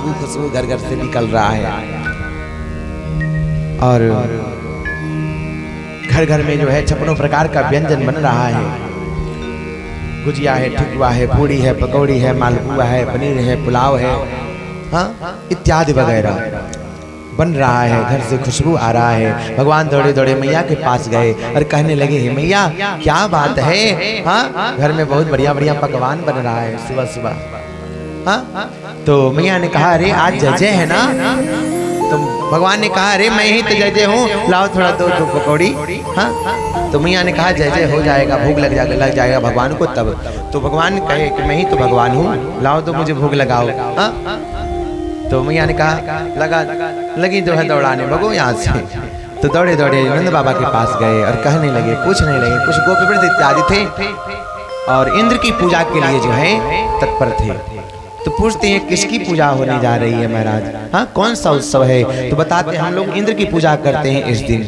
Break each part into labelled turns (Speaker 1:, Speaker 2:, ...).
Speaker 1: खुशबू खुशबू घर घर से निकल रहा है और घर घर में जो है 56 प्रकार का व्यंजन बन रहा है। गुजिया है, ठेकुआ है, पूड़ी है, पकौड़ी है, मालपुआ है, पनीर है, पुलाव है, हाँ इत्यादि वगैरह बन रहा है। घर से खुशबू आ रहा है। भगवान दौड़े दौड़े मैया के पास गए और कहने लगे, हे मैया क्या बात है, हाँ घर में बहुत बढ़िया बढ़िया पकवान बन रहा है सुबह सुबह। हाँ तो मैया ने कहा, अरे आज जय जय है ना? तो भगवान ने कहा, अरे मैं ही तो जय जय हूँ, लाओ थोड़ा दो पकौड़ी। हाँ तो मैया ने कहा, जय जय हो जाएगा, भोग लग जाएगा भगवान को तब। तो भगवान कहे कि मैं ही तो भगवान हूँ, लाओ तो मुझे भोग लगाओ। हाँ तो मैया ने कहा, लगी जो है दौड़ाने, भगो यहाँ से। तो दौड़े दौड़े नंद बाबा के पास गए और कहने लगे, पूछने लगे, कुछ गोपवृंद इत्यादि थे और इंद्र की पूजा के लिए जो है तत्पर थे। तो पूछते हैं, किसकी पूजा होने जा रही है महाराज? हाँ कौन सा उत्सव है? तो बताते हैं, हम लोग इंद्र की पूजा करते हैं इस दिन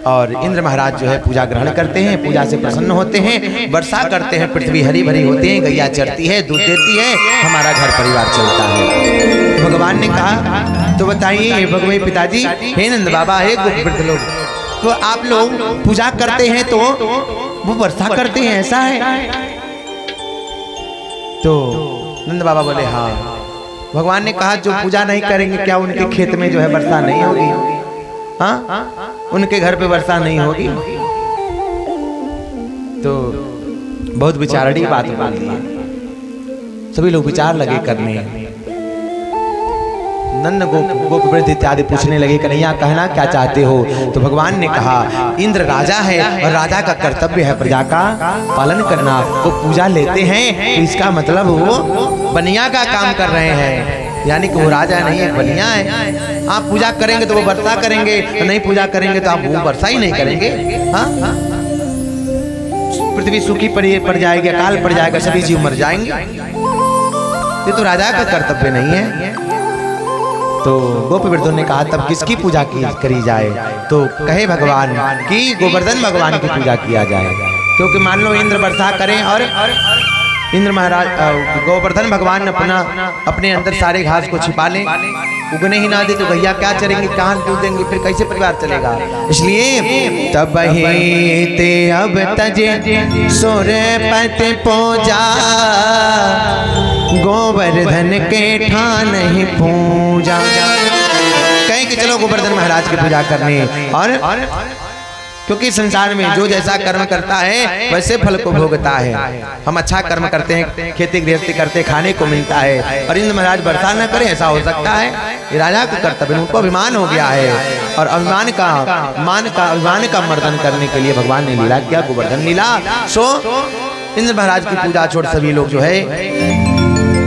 Speaker 1: और इंद्र महाराज जो है पूजा ग्रहण करते हैं, पूजा से प्रसन्न होते हैं, वर्षा करते हैं, पृथ्वी हरी भरी होती है, गैया चरती है, दूध देती है, हमारा घर परिवार चलता है। तो भगवान ने कहा, तो बताइए भगवान पिताजी, हे नंद बाबा, हे गोपवृंद लोग, तो आप लोग पूजा करते हैं तो वो वर्षा करते हैं, ऐसा है? तो नंद बाबा बोले, हाँ। भगवान ने कहा, जो पूजा नहीं करेंगे क्या उनके खेत में जो है वर्षा नहीं होगी? हाँ उनके घर पे वर्षा नहीं होगी? तो बहुत विचारणी बात बोल दी। सभी लोग विचार लगे करने। नंद गोपवृंद इत्यादि पूछने लगे, कन्हैया कहना क्या चाहते हो? तो भगवान ने कहा, इंद्र राजा है और राजा का कर्तव्य है प्रजा का पालन करना। वो पूजा लेते हैं तो इसका मतलब वो बनिया का काम कर रहे हैं, यानी कि वो राजा नहीं है, बनिया है। आप पूजा करेंगे तो वो वर्षा करेंगे, नहीं पूजा करेंगे तो आप वो वर्षा ही नहीं करेंगे। हाँ पृथ्वी सूखी पड़ जाएगी, अकाल पड़ जाएगा, सभी जीव मर जाएंगे। ये तो राजा का कर्तव्य नहीं है। तो गोपवृंदों ने कहा, तब किसकी पूजा करी जाए? तो कहे भगवान कि गोवर्धन भगवान की पूजा किया जाए, क्योंकि मान लो इंद्र वर्षा करें और इंद्र महाराज गोवर्धन भगवान अपने अंदर सारे घास को छिपा लें, उगने ही ना दे तो गैया क्या चरेंगे, कहाँ दूध देंगे, फिर कैसे परिवार चलेगा? इसलिए तब ही ते अब तजे सूर्यपति पूजा, गोवर्धन के ठान ही पूजा। कहें कि चलो गोवर्धन महाराज की पूजा करने, और क्योंकि संसार में जो जैसा कर्म करता है वैसे फल को भोगता है। हम अच्छा कर्म करते हैं, खेती गृहस्थी करते हैं, खाने को मिलता है, और इंद्र महाराज वर्षा न करें, ऐसा हो सकता है? ये राजा को कर्तव्य, उनको अभिमान हो गया है, और अभिमान का मर्दन करने के लिए भगवान ने लीला किया, गोवर्धन लीला। सो इंद्र महाराज की पूजा छोड़ सभी लोग जो है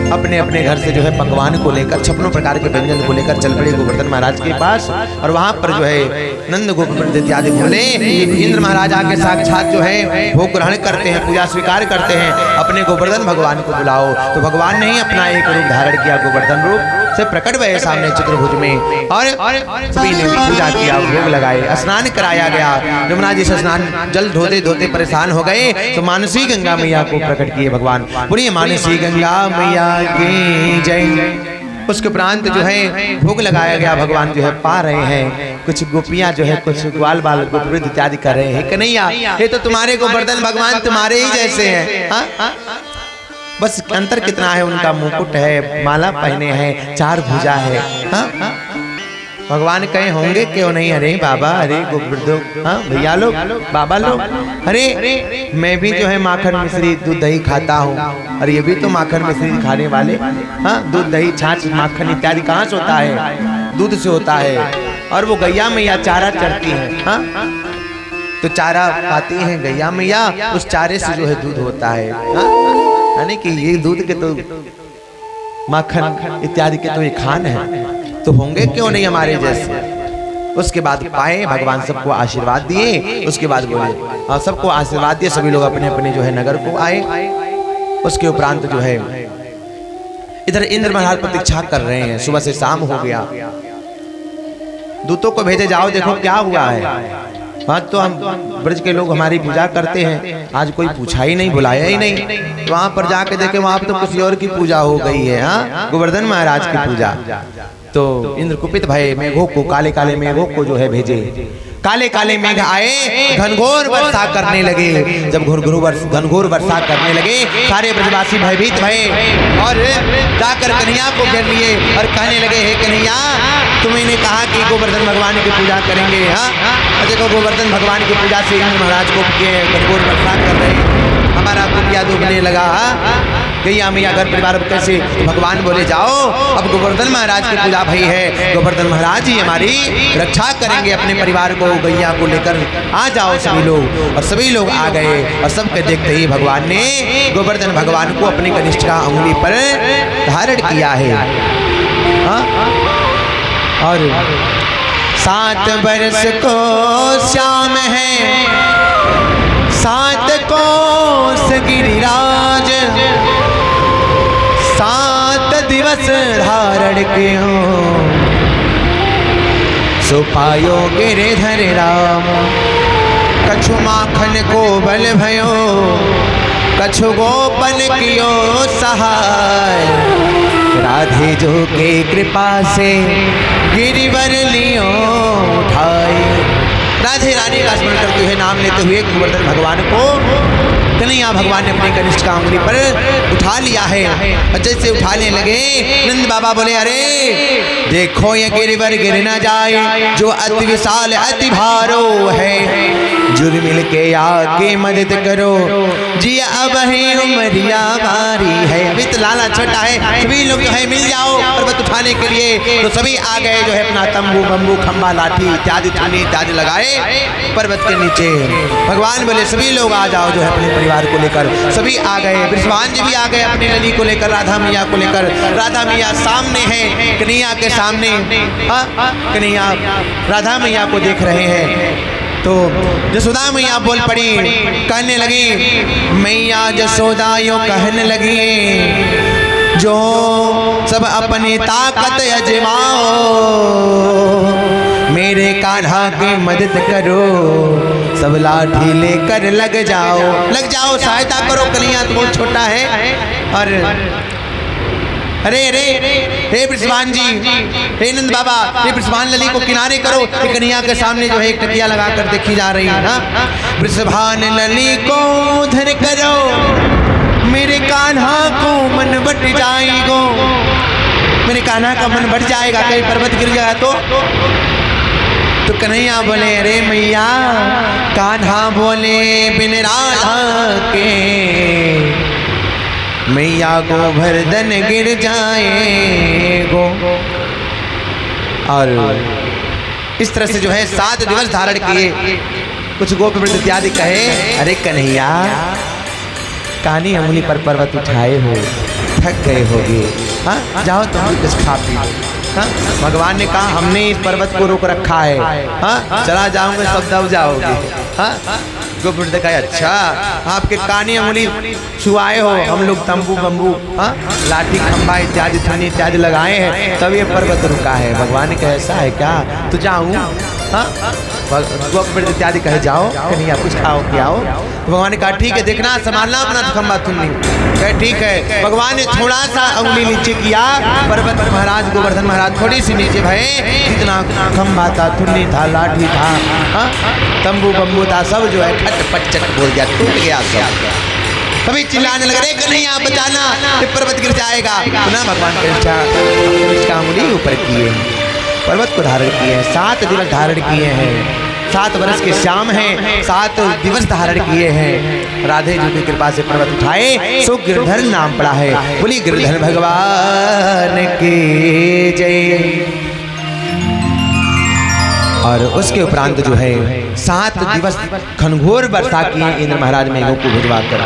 Speaker 1: अपने अपने घर से जो है पकवान को लेकर, 56 प्रकार के व्यंजन को लेकर चल पड़े गोवर्धन महाराज के पास। और वहां पर जो है नंद गोपवृंद इत्यादि बोले, इंद्र महाराज आके साक्षात जो है भोग ग्रहण करते हैं, पूजा स्वीकार करते हैं, अपने गोवर्धन भगवान को बुलाओ। तो भगवान ने ही अपना एक रूप धारण किया, गोवर्धन रूप से प्रकट हुए सामने चित्रभुज में, और सभी ने पूजा किया, भोग लगाए, स्नान कराया गया। यमुना जी से स्नान जल धोते धोते परेशान हो गए, तो मानसी गंगा मैया को प्रकट किए भगवान। बोलिए मानसी गंगा मैया की जय। उसके उपरांत जो है भोग लगाया गया, भगवान जो है पा रहे हैं, कुछ गोपियां जो है कुछ ग्वाल बाल गोपवृंद इत्यादि कर रहे हैं, कन्हैया ये तो तुम्हारे गोवर्धन भगवान तुम्हारे ही जैसे हैं। हाँ बस अंतर कितना है, उनका मुकुट है, माला पहने हैं, 4 भुजा है। हाँ भगवान कहे होंगे क्यों नहीं? अरे बाबा, अरे गोपवृंदो, हाँ भैया लोग, बाबा लोग, अरे मैं भी जो है माखन मिश्री दूध दही खाता हूँ, और ये भी तो माखन मिश्री खाने वाले। हाँ दूध दही छाछ माखन इत्यादि कहाँ से होता है? दूध से होता है। और वो गैया मैया चारा चरती है, हाँ तो चारा पाती है गैया मैया, उस चारे से जो है दूध होता है। यानी कि ये दूध के तो माखन इत्यादि के तो ये खान है, तो होंगे क्यों नहीं हमारे जैसे? उसके बाद पाए भगवान, सबको आशीर्वाद दिए। उसके बाद बोले सबको आशीर्वाद दिए, सभी लोग अपने अपने जो है नगर को आए। उसके उपरांत जो है इधर इंद्र महाराज प्रतीक्षा कर रहे हैं, सुबह से शाम हो गया। दूतों को भेजे, जाओ देखो क्या हुआ है। हाँ, तो हम ब्रज के लोग हमारी पूजा करते हैं, आज कोई पूछा ही नहीं, बुलाया ही नहीं। तो वहाँ पर जाके देखे, वहाँ पर तो किसी और की पूजा हो गई है। हाँ, गोवर्धन महाराज की पूजा। तो इंद्र कुपित भय, मेघों को, काले काले मेघों को जो है भेजे। काले काले मेघ आए, घनघोर वर्षा करने लगे। जब घनघोर वर्षा करने लगे, सारे ब्रजवासी भयभीत भये और जाकर कन्हैया को घेर लिए और कहने लगे, हे कन्हैया, तुमने कहा कि गोवर्धन भगवान की पूजा करेंगे। हाँ, देखो गोवर्धन भगवान की पूजा से इंद्र महाराज को घनघोर वर्षा कर रहे, हमारा कुटिया डूबने लगा। गैया मैया घर परिवार कैसे? तो भगवान बोले, जाओ, अब गोवर्धन महाराज की पूजा भई है, गोवर्धन महाराज ही हमारी रक्षा करेंगे, अपने परिवार को, गैया को लेकर आ जाओ सभी लोग। और सभी लोग आ गए और सबके देखते ही भगवान ने गोवर्धन भगवान को अपनी कनिष्ठा उंगली पर धारण किया है। और 7 वर्ष को श्याम है, 7 कोस गिरिराज, 7 दिवस धारण के हो, सो पायो गिरिधर राम। कछु माखन को बल भयो, कछु गोपन कियो सहाय, राधे जो के कृपा से गिरिवर लियो उठाए। राधे रानी का स्मरण करते हुए, नाम लेते हुए गोवर्धन भगवान को कन्हैया भगवान ने अपनी कनिष्ठ उंगली पर उठा लिया है। और जैसे उठाने लगे, नंद बाबा बोले, अरे देखो ये गिरिवर गिर न जाए, जो अति विशाल अति भारो है, जुर मिल के आके मदद करो, जी अब है उमरिया बारी है। अभी तो लाला छोटा है, सभी लोग जो है मिल जाओ पर्वत उठाने के लिए। तो सभी आ गए, जो है अपना तंबू बम्बू खंबा लाठी इत्यादि चुनी इत्यादि लगाए पर्वत के नीचे। भगवान बोले, सभी लोग आ जाओ, जो है अपने परिवार को लेकर। सभी आ गए, बृषभान जी भी आ गए अपनी लली को लेकर, राधा मैया को लेकर। राधा मैया सामने है, कन्हैया के सामने। कन्हैया राधा मैया को देख रहे हैं। तो जसोदा मैया बोल पड़ी, कहने लगी, मैया जसोदा यो कहने लगी, जो सब अपनी ताकत अजमाओ, मेरे कान्हा की मदद करो, सब लाठी लेकर लग जाओ, सहायता करो। कन्हैया तो बहुत छोटा है। और अरे हे बृषभान जी, हे नंद बाबा, हे बृषभान लली को किनारे करो। कन्हैया के सामने जो है एक टकिया लगा कर देखी जा रही है ना। बृषभान लली को धर करो, मेरे कान्हा को मन बट जाएगो, मेरे कान्हा का मन बढ़ जाएगा, कहीं पर्वत गिर जाए तो कन्हैया बोले, अरे मैया, कान्हा बोले, बिन राधा के मैया गोवर्धन गिर जाएगो। और इस तरह से जो है 7 दिवस धारण किए। कुछ गोप वृद्ध इत्यादि कहे, अरे कन्हैया, कानी उंगली पर पर्वत उठाए हो, थक गए होगे, हाँ, जाओ तुम भी कुछ खा पी। हाँ, भगवान ने कहा, हमने इस पर्वत को रोक रखा है। हाँ, चला जाऊंगा सब दब जाओगे। हाँ, गोप वृद्ध कहे, अच्छा, आपके कानी उंगली छुआए हो, हम लोग तंबू बम्बू, हाँ, लाठी खंबा इत्यादि थानी इत्यादि लगाए हैं, तब ये पर्वत रुका है। भगवान ने कहा, ऐसा है क्या? तो जाऊँ? हाँ, गोप वृद्ध इत्यादि कहे, जाओ कन्हैया, कुछ खाओ के आओ। तो भगवान ने कहा, ठीक है, देखना संभालना अपना खंबा तुन्नी। कहे, ठीक है। भगवान ने थोड़ा सा उंगली नीचे किया, पर्वत पर महाराज गोवर्धन महाराज थोड़ी सी नीचे भये, जितना खंबा था, तुन्नी था, लाठी था, हाँ, तंबू बम्बू था, सब जो है खटपट चट बोल गया, टूट गया सब। सभी चिल्लाने लगे, कन्हैया बचाना, ये पर्वत गिर जाएगा। पुनः भगवान कनिष्ठा उंगली ऊपर किए, पर्वत को धारण किए हैं। 7 दिवस धारण किए हैं। 7 वर्ष के श्याम हैं, 7 दिवस धारण किए हैं। राधे जी की कृपा से पर्वत उठाए, सो गिरधर नाम पड़ा है। बोली गिरधर भगवान की जय। और उसके उपरांत जो है 7 दिवस घनघोर वर्षा किए इंद्र महाराज मेघों को भिजवा कर।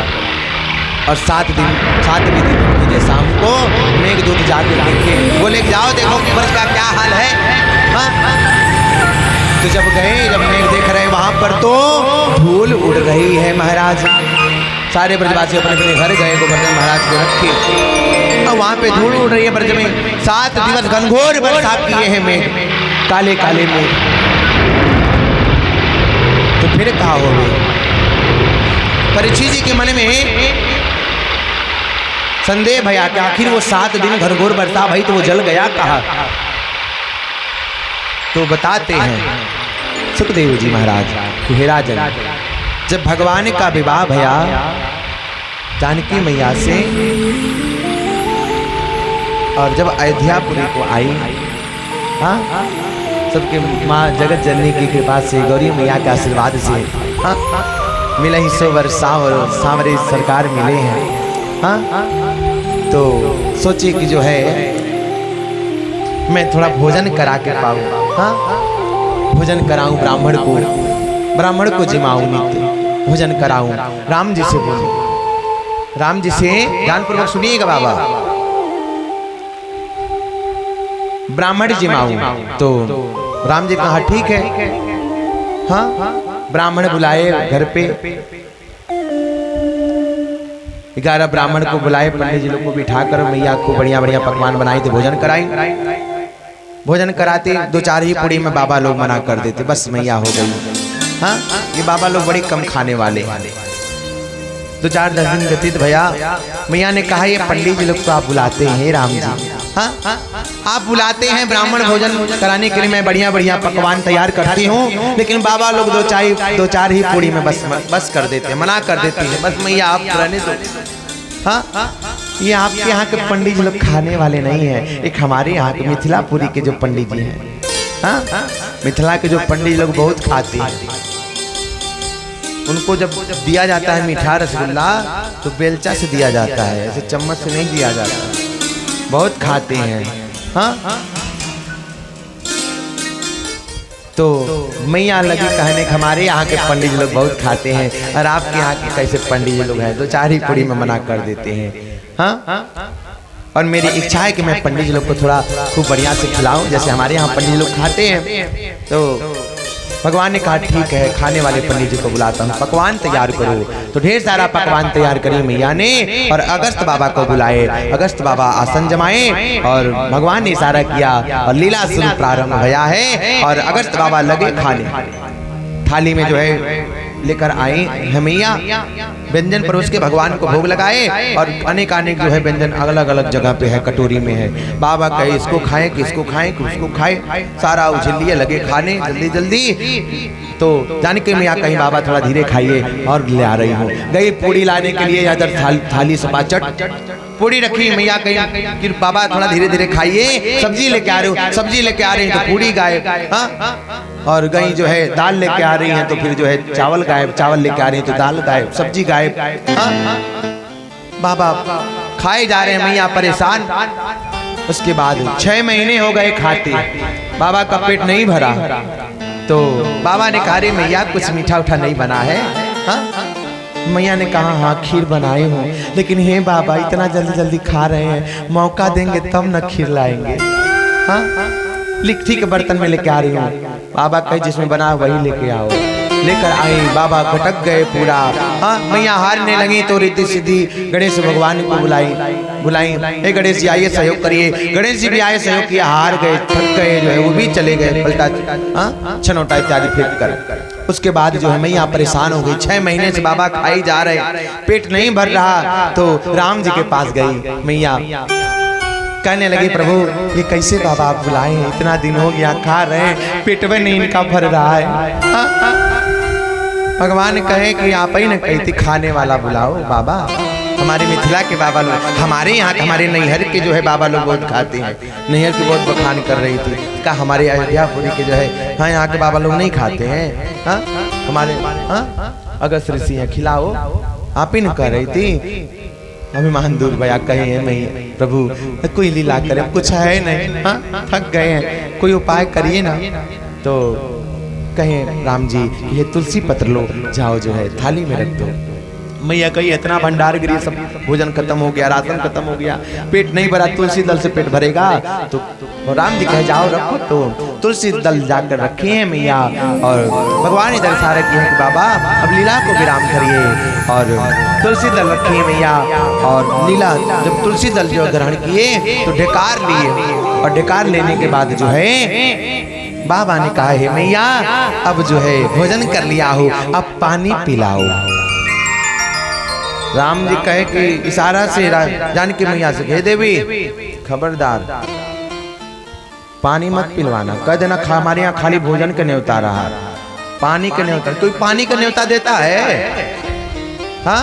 Speaker 1: और 7वें दिन शाम को मेघदूत जाके देखे, बोले जाओ देखो कि वर्ष का क्या हाल है। हाँ? तो जब गए, जब मेघ देख रहे वहां पर तो धूल उड़ रही है महाराज। सारे ब्रजवासी अपने अपने घर गए, गोवर्धन महाराज को रखे और वहां पे धूल उड़ रही है ब्रज में। 7 दिवस घनघोर वर्षा किए हैं मेघ, काले काले मेघ। फिर कहा हो गए। परीक्षित जी के मन में संदेह भया कि आखिर वो 7 दिन घनघोर बरसा भाई तो वो जल गया कहा। तो बताते हैं सुखदेव जी महाराज कि हे राजन, जब भगवान का विवाह भया जानकी मैया से और जब अयोध्यापुरी को आई, हाँ सबके माँ जगत जननी की कृपा से गौरी मैया के आशीर्वाद से हाँ मिले ही 100 वर्ष सांवरे सरकार मिले हैं। हाँ तो सोचिए कि जो है मैं थोड़ा भोजन करा के पाऊँ, हाँ भोजन कराऊं ब्राह्मण को जिमाऊं, नित्य भोजन कराऊं। राम जी से बोले, राम जी से ध्यानपूर्वक सुनिएगा बाबा, ब्राह्मण जिमाऊं। तो राम जी कहा ठीक है। हाँ ब्राह्मण बुलाए घर पे, 11 ब्राह्मण को बुलाए, पंडित जी लोग को बिठा कर मैया को बढ़िया बढ़िया पकवान बनाए थे, भोजन कराई। भोजन कराते 2-4 ही पूड़ी में बाबा लोग मना कर देते, बस मैया हो गई। हाँ ये बाबा लोग बड़े कम खाने वाले। 2-4 दिन व्यतीत भैया, मैया ने कहा ये पंडित जी लोग को आप बुलाते हैं राम जी, हाँ आप बुलाते हैं ब्राह्मण भोजन कराने के लिए, मैं बढ़िया बढ़िया पकवान तैयार करती हूँ, लेकिन बाबा लोग 2-4 ही पूड़ी में बस कर देते हैं, मना कर देते हैं, बस मैया आप रहने दो। हाँ ये आपके यहाँ के पंडित जी लोग खाने वाले नहीं है, एक हमारे यहाँ के मिथिलापुरी के जो पंडित जी हैं, हाँ मिथिला के जो पंडित लोग बहुत खाते हैं, उनको जब दिया जाता है मीठा रसगुल्ला तो बेलचा से दिया जाता है, ऐसे चम्मच से नहीं दिया जाता, बहुत खाते हैं। हाँ तो मैया लगी कहने हमारे यहाँ के पंडित लोग बहुत खाते हैं और आपके यहाँ के कैसे पंडित लोग हैं, 2-4 ही पूड़ी में मना कर देते हैं। हाँ और मेरी इच्छा है कि मैं पंडित जी लोग को थोड़ा खूब बढ़िया से खिलाऊं, जैसे हमारे यहाँ पंडित लोग खाते हैं। तो भगवान ने कहा ठीक है, खाने वाले पंडित जी को बुलाता हूँ, पकवान तैयार करो। तो ढेर सारा पकवान तैयार करी मैया ने और अगस्त बाबा को बुलाए। अगस्त बाबा आसन जमाए और भगवान ने इशारा किया और लीला शुरू प्रारंभ भया है। और अगस्त बाबा लगे खाने, थाली में जो है लेकर आई है मैया, व्यंजन परोस के भगवान को भोग लगाए और अनेक जो है व्यंजन अलग अलग जगह पे है, कटोरी में है। बाबा कहे इसको खाएं कि इसको खाएं कि उसको खाएं, सारा उछलिए लगे खाने जल्दी जल्दी। तो जाने के मैया कहीं बाबा थोड़ा धीरे खाइए और ले आ रही हूँ, गई पूड़ी लाने के लिए, इधर थाली सपाचट पूड़ी रखी, मैया कहीं कि बाबा थोड़ा धीरे धीरे खाइए, सब्जी लेके आ रहे हो, सब्जी लेके आ रहे हैं तो पूड़ी गायब, हाँ और गई जो है दाल लेके आ रही हैं तो फिर जो है चावल गायब, चावल लेके आ रही हैं तो दाल गायब, सब्जी गायब। बाबा खाए जा रहे हैं, मैया परेशान। उसके बाद 6 महीने हो गए खाते, बाबा का पेट नहीं भरा। तो बाबा ने कहा रे मैया कुछ मीठा उठा नहीं बना है? हाँ मैया ने कहा हाँ खीर बनाए हूँ, लेकिन हे बाबा इतना जल्दी जल्दी खा रहे हैं, मौका देंगे तब न खीर लाएंगे। हाँ लिट्टी के बर्तन में लेके आ रही हूँ। बाबा कहे जिसमें बना वही लेके आओ। लेकर आई, बाबा भटक गए पूरा। हाँ मैया हारने लगी तो रिद्धि सिद्धि गणेश भगवान को बुलाई, हे गणेश जी आइए सहयोग करिए। गणेश जी भी आए, सहयोग किया, हार गए, थक गए, जो है वो भी चले गए पलटा छनौटा इत्यादि फेंक कर। उसके बाद जो है मैया परेशान हो गई, 6 महीने से बाबा खाई जा रहे, पेट नहीं भर रहा। तो राम जी के पास गई मैया, कहने लगी प्रभु ये कैसे बाबा आप बुलाए, इतना दिन हो गया खा रहे, पेट में नहीं इनका भर रहा है। भगवान कहे कि आप ही न कहती खाने वाला बुलाओ बाबा। हमारे मिथिला के बाबा लोग, हमारे यहाँ हमारे नैहर के जो है बाबा लोग बहुत खाते हैं। नैहर की बहुत बखान कर रही थी, कहा हमारे अयोध्यापुरी के जो है हाँ यहाँ के बाबा लोग नहीं खाते हैं। हाँ हमारे हाँ अगस्त ऋषि हैं, खिलाओ। आप ही न कह रही थी। अभिमान दूर भया कहे हैं नहीं प्रभु कोई लीला करे, कुछ है नहीं, हाँ थक गए हैं, कोई उपाय करिए ना। तो कहें राम जी ये तुलसी पत्र लो, जाओ जो है थाली में रख दो। मैया कही इतना भंडार गिरी, सब भोजन खत्म हो गया, राशन खत्म हो गया, पेट नहीं भरा, तुलसी दल से पेट भरेगा। तो राम जी कहे जाओ रखो। तो तुलसी दल जाकर रखे हैं मैया और भगवान इधर इशारा किए हैं कि बाबा अब लीला को विराम करिए। और तुलसी दल रखी है मैया और लीला जब तुलसी दल जो ग्रहण किए तो ढेकार लिए और ढेकार लेने के बाद जो है बाबा ने कहा है मैया अब जो है भोजन कर लिया हो, अब पानी पिलाओ। राम जी कहे कि इशारा से जानकी मैया से कह देवी खबरदार पानी मत पिलवाना, कह देना हमारे यहाँ खाली भोजन का न्योता रहा, पानी का न्योता। कोई पानी का न्योता देता है? हाँ,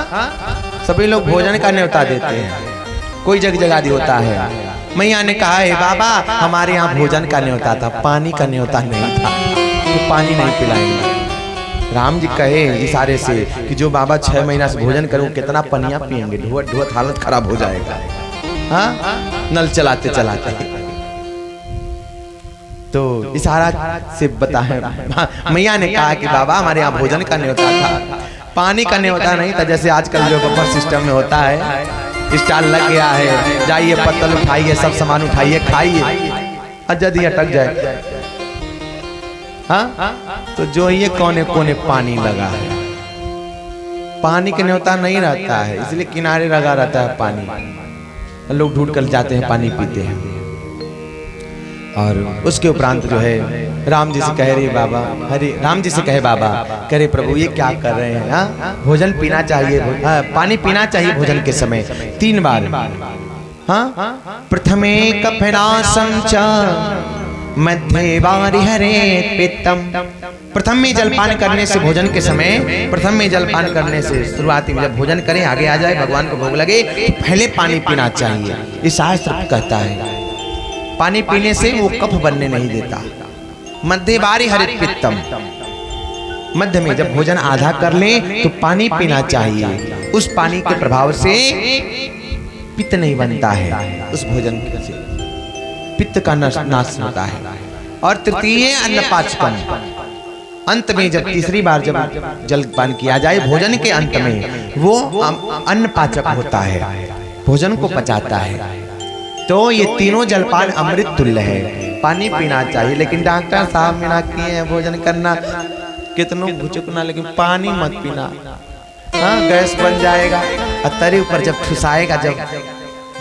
Speaker 1: सभी लोग भोजन का न्योता देते हैं, कोई जगजगादी होता है। मैया ने कहा है बाबा हमारे यहाँ भोजन का न्योता था, पानी का न्योता नहीं था, तो पानी नहीं पिलाएंगे। राम जी कहे इशारे से कि जो बाबा 6 महीना से भोजन करूं कितना पनिया पिएंगे, ढुआत ढुआत हालत खराब हो जाएगा। हाँ, नल चलाते चलाते। तो इशारा से बताए मैया ने कहा कि बाबा हमारे यहाँ भोजन का न्योता था, पानी का न्योता नहीं था। जैसे आजकल जो बफर सिस्टम में होता है, स्टाल लग गया है, जाइए पत्तल उठाइए, सब सामान उठाइए, खाइए, यदि अटक जाए हाँ तो जो ये कोने कोने पानी लगा है, पानी का न्योता नहीं रहता है, इसलिए किनारे लगा रहता है पानी, लोग ढूंढ कर जाते हैं पानी पीते हैं। और उसके उपरांत जो है राम जी से कह रही बाबा, हरे राम जी से कहे बाबा, कह रहे प्रभु ये क्या कर रहे हैं? हाँ, भोजन पीना चाहिए, पानी पीना चाहिए भोजन के समय 3 बार। हाँ, प्रथमे कफनासं च मध्य वारि हरे पित्तम। प्रथम में जलपान करने से, भोजन के समय प्रथम में जलपान करने से, शुरुआती में जब भोजन करें आगे आ जाए भगवान को भोग लगे तो पहले पानी पीना चाहिए, ये शास्त्र कहता है। पानी पीने से वो कफ बनने नहीं देता। मध्य वारि हरे पित्तम, मध्य में जब भोजन आधा कर लें तो पानी पीना चाहिए, उस पानी के प्रभाव से पित्त नहीं बनता है, उस भोजन से पित्त का नाश होता है। और तृतीय अन्नपाचकम, अंत में जब तीसरी बार जब जलपान किया जाए भोजन के अंत में, वो अन्नपाचक होता है, भोजन को पचाता है। तो ये तीनों जलपान अमृत तुल्य है, पानी पीना चाहिए। लेकिन डॉक्टर साहब मना किए हैं भोजन करना, कितनों भुचकना, लेकिन पानी मत पीना, हाँ गैस बन जाएगा। और तरी ऊपर जब ठुसाएगा जब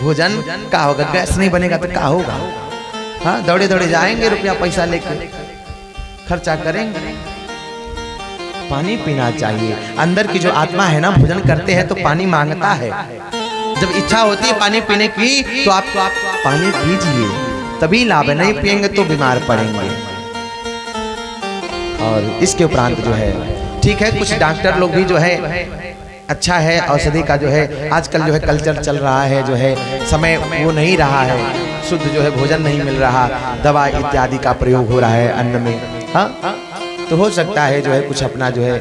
Speaker 1: भोजन का होगा, गैस नहीं बनेगा तो क्या होगा? हाँ, दौड़े दौड़े जाएंगे, रुपया पैसा लेकर खर्चा करेंगे। पानी पीना चाहिए। अंदर की जो आत्मा है ना, भोजन करते हैं तो पानी मांगता है। जब इच्छा होती है पानी पीने की तो आप पानी पीजिए, तभी लाभ है, नहीं पिएंगे तो बीमार पड़ेंगे। और इसके उपरांत जो है ठीक है, कुछ डॉक्टर लोग भी जो है अच्छा है, औषधि का जो है आजकल जो है कल्चर चल रहा है, जो है समय वो नहीं रहा है, शुद्ध जो है भोजन नहीं मिल रहा, दवा इत्यादि का प्रयोग हो रहा है अन्न में। हाँ, तो हो सकता है जो है कुछ अपना जो है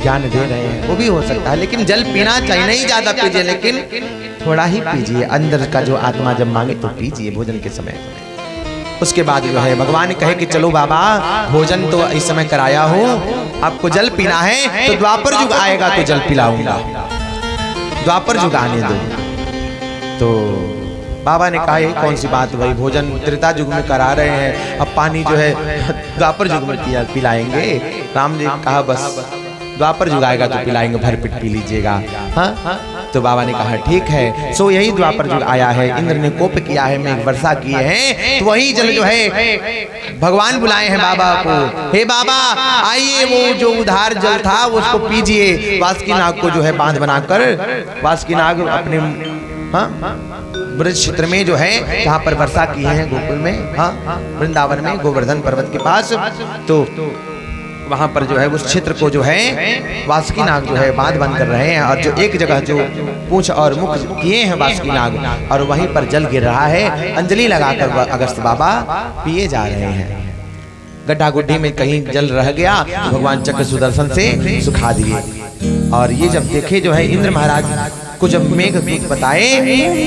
Speaker 1: ज्ञान दे रहे हैं, वो भी हो सकता है। लेकिन जल पीना चाहिए, नहीं ज्यादा पीजिए, लेकिन थोड़ा ही पीजिए। अंदर का जो आत्मा जब मांगे तो पीजिए भोजन के समय। उसके बाद जो है भगवान कहे कि चलो बाबा भोजन तो इस समय कराया हो, आपको जल पीना है तो द्वापर युग आएगा तो जल पिलाऊंगा, द्वापर युग आने दो। तो बाबा ने कहा ये कौन सी बात भाई, भोजन त्रेता युग में करा रहे हैं, अब पानी जो है द्वापर युग में पिलाएंगे। राम जी कहा बस द्वापर युग आएगा तो पिलाएंगे, भर पेट पी लीजिएगा। हाँ, तो बाबा ने कहा ठीक है। सो यही द्वापर युग आया है, इंद्र ने कोप किया है, मेघ वर्षा किए हैं, तो वही जल जो है भगवान बुलाए हैं बाबा को, हे बाबा आइए वो जो उधार जल था वो उसको पीजिए। वासुकीनाग को जो है बांध बनाकर, वासुकीनाग अपने ब्रज क्षेत्र में जो है जहाँ पर वर्षा की है गोकुल में, हाँ वृंदावन में गोवर्धन पर्वत के पास, तो वहां पर जो है उस क्षेत्र को जो है वासुकीनाग जो है बांध बंद कर रहे हैं। और जो एक जगह जो पूंछ और मुख किए हैं वासुकीनाग, और वहीं पर जल गिर रहा है, अंजलि लगाकर अगस्त्य बाबा पिए जा रहे हैं। गड्ढा गुड्ढी में कहीं जल रह गया, भगवान चक्र सुदर्शन से सुखा दिए। और ये जब देखे जो है इंद्र महाराज को जब मेघ बताए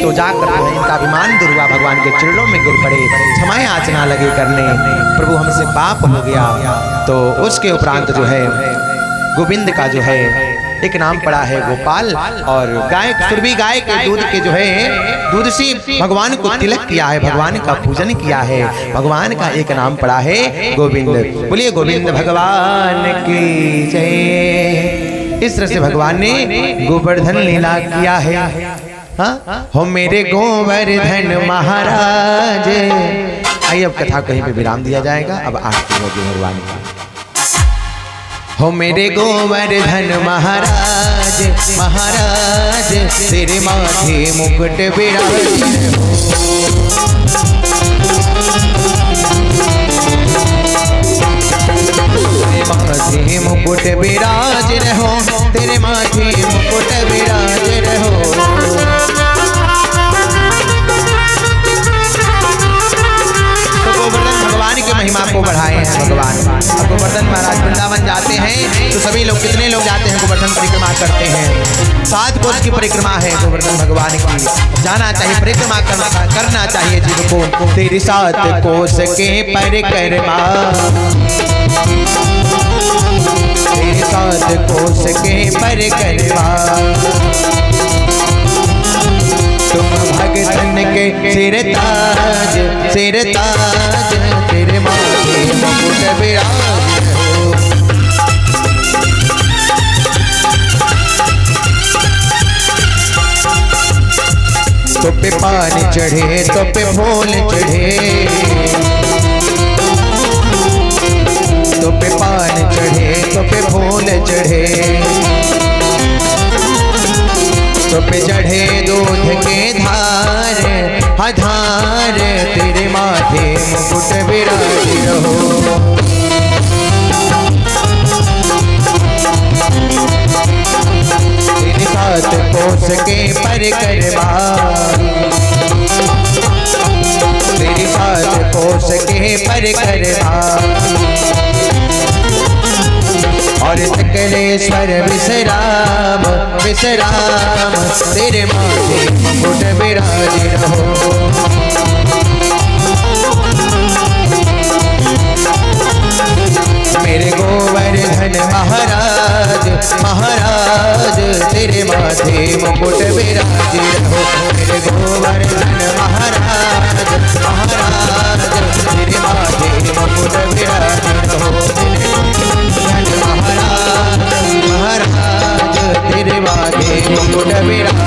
Speaker 1: तो जाकर जो है इनका अभिमान दूर हुआ, भगवान के चरणों में गिर पड़े, क्षमा याचना लगे करने, प्रभु हमसे पाप हो गया। तो उसके उपरांत जो है गोविंद का जो है एक नाम पड़ा है गोपाल, और गाय सुरभि गाय के दूध के जो है दूध से भगवान को तिलक किया है, भगवान का पूजन किया है, भगवान का एक नाम पड़ा है गोविंद। बोलिए गोविंद भगवान की जय। इस तरह से भगवान ने गोवर्धन लीला किया है। हाँ, हो मेरे गोवर्धन महाराज आइए अब कथा कहीं पे विराम दिया जाएगा। अब आरती होगी भगवान की। हो मेरे गोवर्धन महाराज महाराज तेरे माथे मुकुट विराजे माथे मुकुट विराज रहो तेरे माथे मुकुट विराज रहो। भगवान की महिमा को बढ़ाए हैं भगवान। अब गोवर्धन महाराज वृंदावन जाते हैं तो सभी लोग, कितने लोग जाते हैं गोवर्धन परिक्रमा करते हैं। 7 कोस की परिक्रमा है गोवर्धन भगवान की। जाना चाहिए, परिक्रमा करना चाहिए जीव को। तेरी 7 कोस के परिक्रमा, तेरी 7 कोस के परिक्रमा, तुम भगतन के सिर ताज तेरे माथे मुकुट विराज हो। तो पे पानी चढ़े तो पे फूल चढ़े, तो पे पानी चढ़े तो पे फूल चढ़े, तो पे चढ़े दूध के धार धार तेरे माथे मुकुट विराज रहो। तेरी 7 कोस के परिक्रमा, तेरी 7 कोस के परिक्रमा, और सकलेश्वर विश्राम विश्राम तेरे माथे मुकुट विराज रहो। मेरे गोवर्धन महाराज महाराज तेरे माथे मुकुट विराज रहो। मेरे गोवर्धन महाराज महाराज तेरे माथे मुकुट विराज रहो। महाराज महाराज तेरे माथे मुकुट विराज